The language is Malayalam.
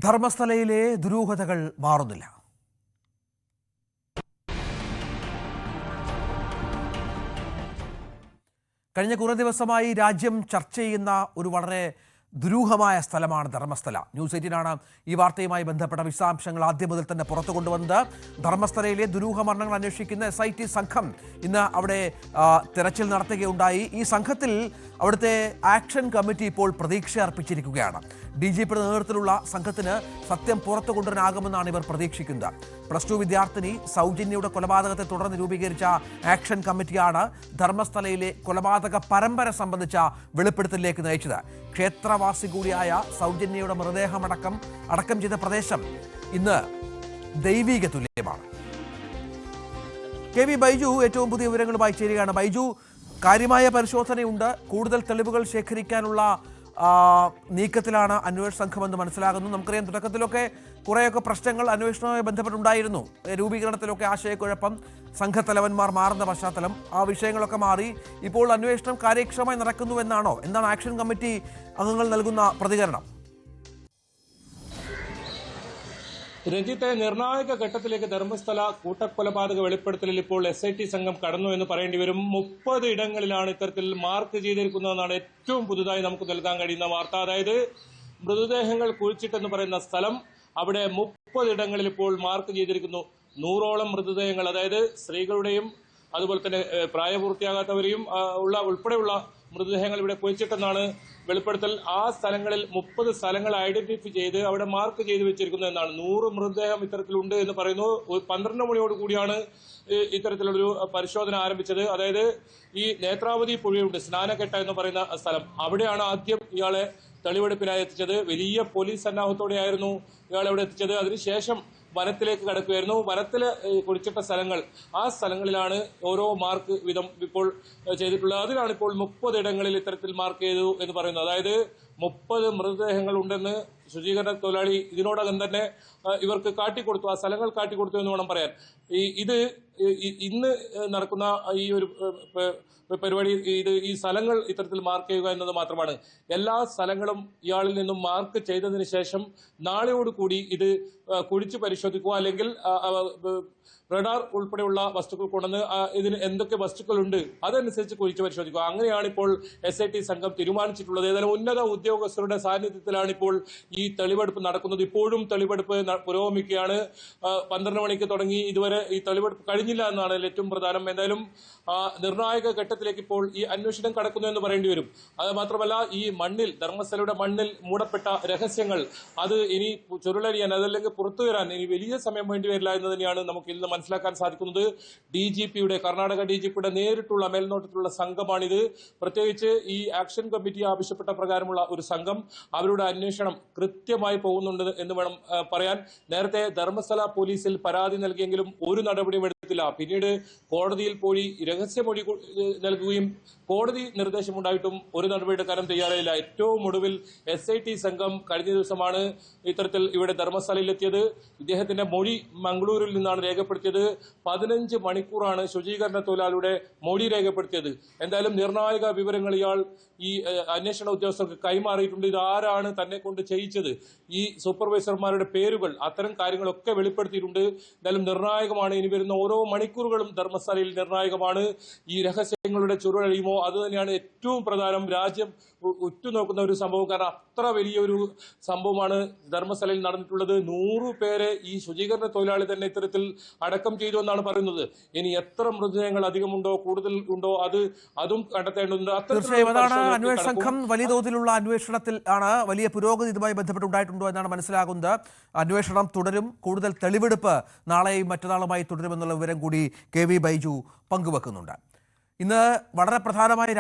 ധർമ്മസ്ഥലയിലെ ദുരൂഹതകൾ മാറുന്നില്ല. കഴിഞ്ഞ കുറേ ദിവസമായി രാജ്യം ചർച്ച ചെയ്യുന്ന ഒരു വളരെ ദുരൂഹമായ സ്ഥലമാണ് ധർമ്മസ്ഥല. ന്യൂസ് 18 ഈ വാർത്തയുമായി ബന്ധപ്പെട്ട വിശദാംശങ്ങൾ ആദ്യം മുതൽ തന്നെ പുറത്തു കൊണ്ടുവന്നത്. ധർമ്മസ്ഥലയിലെ ദുരൂഹ മരണങ്ങൾ അന്വേഷിക്കുന്ന SIT സംഘം ഇന്ന് അവിടെ തിരച്ചിൽ നടത്തുകയുണ്ടായി. ഈ സംഘത്തിൽ അവിടുത്തെ ആക്ഷൻ കമ്മിറ്റി ഇപ്പോൾ പ്രതീക്ഷ അർപ്പിച്ചിരിക്കുകയാണ്. DGPയുടെ നേതൃത്വത്തിലുള്ള സംഘത്തിന് സത്യം പുറത്തു കൊണ്ടുവരാനാകുമെന്നാണ് ഇവർ പ്രതീക്ഷിക്കുന്നത്. +2 വിദ്യാർത്ഥിനി സൗജന്യയുടെ കൊലപാതകത്തെ തുടർന്ന് രൂപീകരിച്ച ആക്ഷൻ കമ്മിറ്റിയാണ് ധർമ്മസ്ഥലയിലെ കൊലപാതക പരമ്പര സംബന്ധിച്ച വെളിപ്പെടുത്തലിലേക്ക് നയിച്ചത്. ക്ഷേത്രവാസി കൂടിയായ സൗജന്യയുടെ അടക്കം ചെയ്ത പ്രദേശം ഇന്ന് ദൈവിക തുല്യമാണ്. KV ബൈജു ഏറ്റവും പുതിയ വിവരങ്ങളുമായി ചേരുകയാണ്. ബൈജു, കാര്യമായ പരിശോധനയുണ്ട്, കൂടുതൽ തെളിവുകൾ ശേഖരിക്കാനുള്ള നീക്കത്തിലാണ് അന്വേഷണ സംഘമെന്ന് മനസ്സിലാകുന്നു. നമുക്കറിയാം, തുടക്കത്തിലൊക്കെ കുറേയൊക്കെ പ്രശ്നങ്ങൾ അന്വേഷണവുമായി ബന്ധപ്പെട്ടുണ്ടായിരുന്നു. രൂപീകരണത്തിലൊക്കെ ആശയക്കുഴപ്പം, സംഘത്തലവന്മാർ മാറുന്ന പശ്ചാത്തലം, ആ വിഷയങ്ങളൊക്കെ മാറി ഇപ്പോൾ അന്വേഷണം കാര്യക്ഷമമായി നടക്കുന്നുവെന്നാണോ? എന്താണ് ആക്ഷൻ കമ്മിറ്റി അംഗങ്ങൾ നൽകുന്ന പ്രതികരണം? രഞ്ജിത്തെ, നിർണായക ഘട്ടത്തിലേക്ക് ധർമ്മസ്ഥല കൂട്ടക്കൊലപാതക വെളിപ്പെടുത്തലിൽ ഇപ്പോൾ SIT സംഘം കടന്നു എന്ന് പറയേണ്ടി വരും. 30 ഇടങ്ങളിലാണ് ഇത്തരത്തിൽ മാർക്ക് ചെയ്തിരിക്കുന്നതെന്നാണ് ഏറ്റവും പുതുതായി നമുക്ക് നൽകാൻ കഴിയുന്ന വാർത്ത. അതായത് മൃതദേഹങ്ങൾ കുഴിച്ചിട്ടെന്ന് പറയുന്ന സ്ഥലം, അവിടെ 30 ഇടങ്ങളിൽ ഇപ്പോൾ മാർക്ക് ചെയ്തിരിക്കുന്നു. 100ഓളം മൃതദേഹങ്ങൾ, അതായത് സ്ത്രീകളുടെയും അതുപോലെ തന്നെ പ്രായപൂർത്തിയാകാത്തവരെയും ഉൾപ്പെടെയുള്ള മൃതദേഹങ്ങൾ ഇവിടെ കുഴിച്ചിട്ടെന്നാണ് വെളിപ്പെടുത്തൽ. ആ സ്ഥലങ്ങളിൽ 30 സ്ഥലങ്ങൾ ഐഡന്റിഫൈ ചെയ്ത് അവിടെ മാർക്ക് ചെയ്ത് വെച്ചിരിക്കുന്നു എന്നാണ്. 100 മൃതദേഹം ഇത്തരത്തിലുണ്ട് എന്ന് പറയുന്നു. 12 മണിയോട് കൂടിയാണ് ഇത്തരത്തിലൊരു പരിശോധന ആരംഭിച്ചത്. അതായത് ഈ നേത്രാവതി പുഴയുണ്ട്, സ്നാനക്കെട്ട എന്ന് പറയുന്ന സ്ഥലം, അവിടെയാണ് ആദ്യം ഇയാളെ തെളിവെടുപ്പിനായി എത്തിച്ചത്. വലിയ പോലീസ് സന്നാഹത്തോടെയായിരുന്നു ഇയാളെ അവിടെ എത്തിച്ചത്. അതിനുശേഷം വനത്തിലേക്ക് കടക്കുകയായിരുന്നു. വനത്തിൽ കുഴിച്ചിട്ട സ്ഥലങ്ങൾ, ആ സ്ഥലങ്ങളിലാണ് ഓരോ മാർക്ക് വീതം ഇപ്പോൾ ചെയ്തിട്ടുള്ളത്. അതിലാണ് ഇപ്പോൾ 30 ഇടങ്ങളിൽ ഇത്തരത്തിൽ മാർക്ക് ചെയ്തു എന്ന് പറയുന്നത്. അതായത് 30 മൃതദേഹങ്ങൾ ഉണ്ടെന്ന് ശുചീകരണ തൊഴിലാളി ഇതിനോടകം തന്നെ ഇവർക്ക് കാട്ടിക്കൊടുത്തു, ആ സ്ഥലങ്ങൾ കാട്ടിക്കൊടുത്തു എന്ന് വേണം പറയാൻ. ഇത് ഇന്ന് നടക്കുന്ന ഈ ഒരു പരിപാടി, ഈ സ്ഥലങ്ങൾ ഇത്തരത്തിൽ മാർക്ക് ചെയ്യുക എന്നത് മാത്രമാണ്. എല്ലാ സ്ഥലങ്ങളും ഇയാളിൽ നിന്നും മാർക്ക് ചെയ്തതിന് ശേഷം നാളെയോടുകൂടി ഇത് കുഴിച്ച് പരിശോധിക്കുക, അല്ലെങ്കിൽ റഡാർ ഉൾപ്പെടെയുള്ള വസ്തുക്കൾ കൊണ്ടുവന്ന് ഇതിന് എന്തൊക്കെ വസ്തുക്കളുണ്ട് അതനുസരിച്ച് കുഴിച്ച് പരിശോധിക്കുക. അങ്ങനെയാണ് ഇപ്പോൾ SIT സംഘം തീരുമാനിച്ചിട്ടുള്ളത്. ഏതായാലും ഉന്നത ഉദ്യോഗസ്ഥരുടെ സാന്നിധ്യത്തിലാണ് ഇപ്പോൾ ഈ തെളിവെടുപ്പ് നടക്കുന്നത്. ഇപ്പോഴും തെളിവെടുപ്പ് പുരോഗമിക്കുകയാണ്. 12 മണിക്ക് തുടങ്ങി, ഇതുവരെ ഈ തെളിവെടുപ്പ് കഴിഞ്ഞില്ല എന്നാണ് ഏറ്റവും പ്രധാനം. എന്തായാലും നിർണായക ഘട്ടത്തിലേക്ക് ഇപ്പോൾ ഈ അന്വേഷണം കടക്കുന്നു എന്ന് പറയേണ്ടി വരും. അത് മാത്രമല്ല, ഈ മണ്ണിൽ, ധർമ്മസ്ഥലയുടെ മണ്ണിൽ മൂടപ്പെട്ട രഹസ്യങ്ങൾ, അത് ഇനി ചുരുളരിയാൻ, അതല്ലെങ്കിൽ പുറത്തു വരാൻ ഇനി വലിയ സമയം വേണ്ടി വരില്ല എന്ന് തന്നെയാണ് നമുക്ക് ഇന്ന് മനസ്സിലാക്കാൻ സാധിക്കുന്നത്. കർണാടക DGPയുടെ നേരിട്ടുള്ള മേൽനോട്ടത്തിലുള്ള സംഘമാണിത്. പ്രത്യേകിച്ച് ഈ ആക്ഷൻ കമ്മിറ്റി ആവശ്യപ്പെട്ട പ്രകാരമുള്ള ഒരു സംഘം, അവരുടെ അന്വേഷണം കൃത്യമായി പോകുന്നുണ്ട് എന്ന് വേണം പറയാൻ. നേരത്തെ ധർമ്മസ്ഥല പോലീസിൽ പരാതി നൽകിയെങ്കിലും ഒരു നടപടിയും എടുത്തില്ല. പിന്നീട് കോടതിയിൽ പോയി രഹസ്യമൊഴി നൽകുകയും കോടതി നിർദ്ദേശമുണ്ടായിട്ടും ഒരു നടപടിയെടുക്കാനും തയ്യാറായില്ല. ഏറ്റവും ഒടുവിൽ SIT സംഘം കഴിഞ്ഞ ദിവസമാണ് ഇത്തരത്തിൽ ഇവിടെ ധർമ്മസ്ഥലയിലെത്തിയത്. ഇദ്ദേഹത്തിന്റെ മൊഴി മംഗളൂരിൽ നിന്നാണ് രേഖപ്പെടുത്തിയത്. 15 മണിക്കൂറാണ് ശുചീകരണ തൊഴിലാളിയുടെ മൊഴി രേഖപ്പെടുത്തിയത്. എന്തായാലും നിർണായക വിവരങ്ങൾ ഇയാൾ ഈ അന്വേഷണ ഉദ്യോഗസ്ഥർക്ക് കൈമാറിയിട്ടുണ്ട്. ഇത് ആരാണ് തന്നെ കൊണ്ട് ചെയ്യിച്ചത്, ഈ സൂപ്പർവൈസർമാരുടെ പേരുകൾ, അത്തരം കാര്യങ്ങളൊക്കെ വെളിപ്പെടുത്തിയിട്ടുണ്ട്. എന്തായാലും നിർണായകമാണ്. ഇനി വരുന്ന ഓരോ മണിക്കൂറുകളും ധർമ്മസ്ഥലയിൽ നിർണായകമാണ്. ഈ രഹസ്യങ്ങളുടെ ചുരുളഴിയുമോ, അത് തന്നെയാണ് ഏറ്റവും പ്രധാനം. രാജ്യം ഉറ്റുനോക്കുന്ന ഒരു സംഭവം. കാരണം അത്ര വലിയൊരു സംഭവമാണ് ധർമ്മസ്ഥലയിൽ നടന്നിട്ടുള്ളത്. 100 പേരെ ഈ ശുചീകരണ തൊഴിലാളി തന്നെ ഇത്തരത്തിൽ അടക്കം ചെയ്തു എന്നാണ് പറയുന്നത്. ഇനി എത്ര മൃതദേഹങ്ങൾ അധികമുണ്ടോ, കൂടുതൽ ഉണ്ടോ, അതും കണ്ടെത്തേണ്ടതുണ്ട്. അന്വേഷണ സംഘം വലിയ തോതിലുള്ള അന്വേഷണത്തിൽ ആണ്. വലിയ പുരോഗതി ഇതുമായി ബന്ധപ്പെട്ടുണ്ടായിട്ടുണ്ടോ എന്നാണ് മനസ്സിലാകുന്നത്. അന്വേഷണം തുടരും. കൂടുതൽ തെളിവെടുപ്പ് നാളെയും മറ്റന്നാളുമായി തുടരുമെന്നുള്ള വിവരം കൂടി KV ബൈജു പങ്കുവെക്കുന്നുണ്ട്. ഇന്ന് വളരെ പ്രധാനമായ